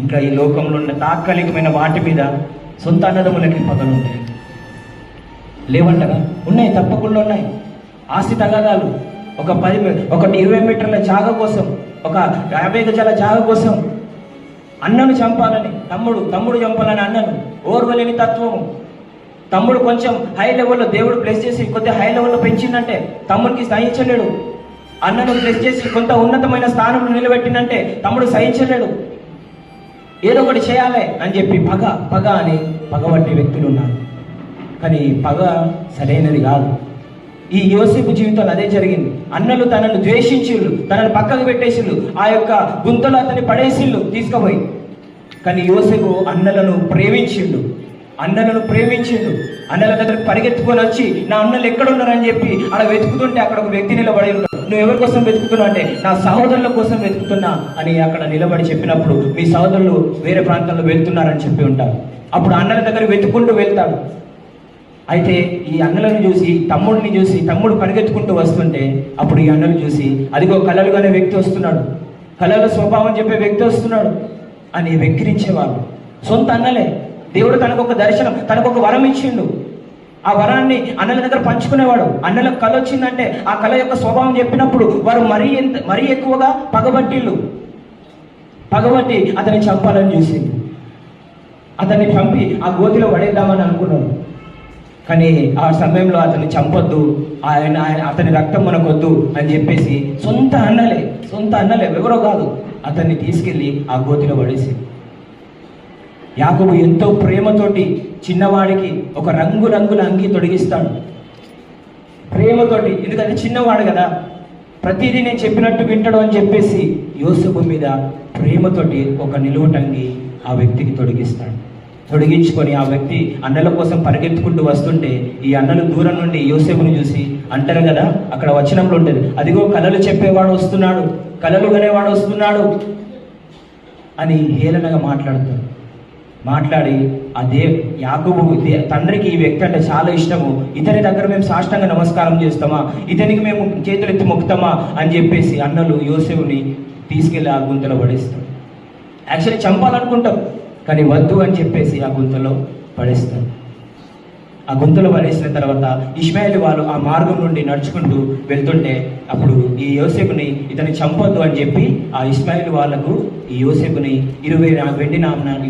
ఇంకా ఈ లోకంలో ఉన్న తాత్కాలికమైన వాటి మీద సొంత అన్నదమ్ములకి పగలు ఉంటాయి, లేవంటగా? ఉన్నాయి, తప్పకుండా ఉన్నాయి. ఆస్తి తగాదాలు, ఒక 20 మీటర్ల జాగ కోసం, ఒక 50 గజాల జాగ కోసం అన్నను చంపాలని తమ్ముడు చంపాలని అన్నను ఓర్వలేని తత్వము. తమ్ముడు కొంచెం హై లెవెల్లో దేవుడు ప్లస్ చేసి కొద్దిగా హై లెవెల్లో పెంచిందంటే తమ్ముడికి సహించలేడు. అన్నను ప్లస్ చేసి కొంత ఉన్నతమైన స్థానంలో నిలబెట్టినంటే తమ్ముడు సహించలేడు. ఏదో ఒకటి చేయాలి అని చెప్పి పగ అని పగబట్టే వ్యక్తులు ఉన్నారు. కానీ పగ సరైనది కాదు. ఈ యోసేపు జీవితంలో అదే జరిగింది. అన్నలు తనను ద్వేషించిళ్ళు, తనను పక్కకు పెట్టేసిళ్ళు, ఆ యొక్క గుంతలో అతన్ని పడేసిళ్ళు తీసుకుపోయి. కానీ యోసేపు అన్నలను ప్రేమించిండు. అన్నల దగ్గరకు పరిగెత్తుకొని వచ్చి నా అన్నలు ఎక్కడున్నారని చెప్పి అలా వెతుకుతుంటే అక్కడ ఒక వ్యక్తి నిలబడి ఉన్నాడు. నువ్వు ఎవరి కోసం వెతుకుతున్నావు అంటే నా సహోదరుల కోసం వెతుకుతున్నా అని అక్కడ నిలబడి చెప్పినప్పుడు మీ సహోదరులు వేరే ప్రాంతంలో వెళ్తున్నారని చెప్పి ఉంటారు. అప్పుడు అన్నల దగ్గర వెతుక్కుంటూ వెళ్తాడు. అయితే ఈ అన్నలను చూసి తమ్ముడు పరిగెత్తుకుంటూ వస్తుంటే అప్పుడు ఈ అన్నలు చూసి అదిగో కలలుగానే వ్యక్తి వస్తున్నాడు, కలల స్వభావం చెప్పే వ్యక్తి వస్తున్నాడు అని వెక్కిరించేవాళ్ళు. సొంత అన్నలే. దేవుడు తనకు ఒక దర్శనం, తనకు ఒక వరం ఇచ్చిండు. ఆ వరాన్ని అన్నల దగ్గర పంచుకునేవాడు. అన్నలకు కళ వచ్చిందంటే ఆ కళ యొక్క స్వభావం చెప్పినప్పుడు వారు మరీ ఎక్కువగా పగబట్టి అతన్ని చంపాలని చూసింది. అతన్ని చంపి ఆ గోతిలో పడేద్దామని అనుకున్నాడు. కానీ ఆ సమయంలో అతన్ని చంపొద్దు, అతని రక్తం మనకొద్దు అని చెప్పేసి సొంత అన్నలే ఎవరో కాదు, అతన్ని తీసుకెళ్ళి ఆ గోతిలో పడేసి. యాకోబు ఎంతో ప్రేమతోటి చిన్నవాడికి ఒక రంగుల అంగి తొడిగిస్తాడు, ప్రేమతోటి. ఎందుకంటే చిన్నవాడు కదా, ప్రతిదీ నేను చెప్పినట్టు వింటాడు అని చెప్పేసి యోసేపు మీద ప్రేమతోటి ఒక నిలువుటంగి ఆ వ్యక్తికి తొడిగించుకొని ఆ వ్యక్తి అన్నల కోసం పరిగెత్తుకుంటూ వస్తుంటే ఈ అన్నలు దూరం నుండి యోసేపుని చూసి అంటారు కదా, అక్కడ వచనంలో ఉండేది, అదిగో కలలు చెప్పేవాడు వస్తున్నాడు, కలలు కనేవాడు వస్తున్నాడు అని హేళనగా మాట్లాడి అదే యాకోబు తండ్రికి ఈ వ్యక్తి అంటే చాలా ఇష్టము, ఇతని దగ్గర మేము సాష్టాంగ నమస్కారం చేస్తామా, ఇతనికి మేము చేతులెత్తి మొక్కుతామా అని చెప్పేసి అన్నలు యోసేపుని తీసుకెళ్ళి ఆ గుంతలో పడేస్తారు. యాక్చువల్లీ చంపాలనుకుంటాం కానీ వద్దు అని చెప్పేసి ఆ గుంతలో పడేస్తారు. ఆ గుంతలో పడేసిన తర్వాత ఇష్మాయేలు వాళ్ళు ఆ మార్గం నుండి నడుచుకుంటూ వెళ్తుంటే అప్పుడు ఈ యోసేపుని ఇతని చంపొద్దు అని చెప్పి ఆ ఇష్మాయేలు వాళ్ళకు ఈ యోసేపుని 20 వెండి నాణాలు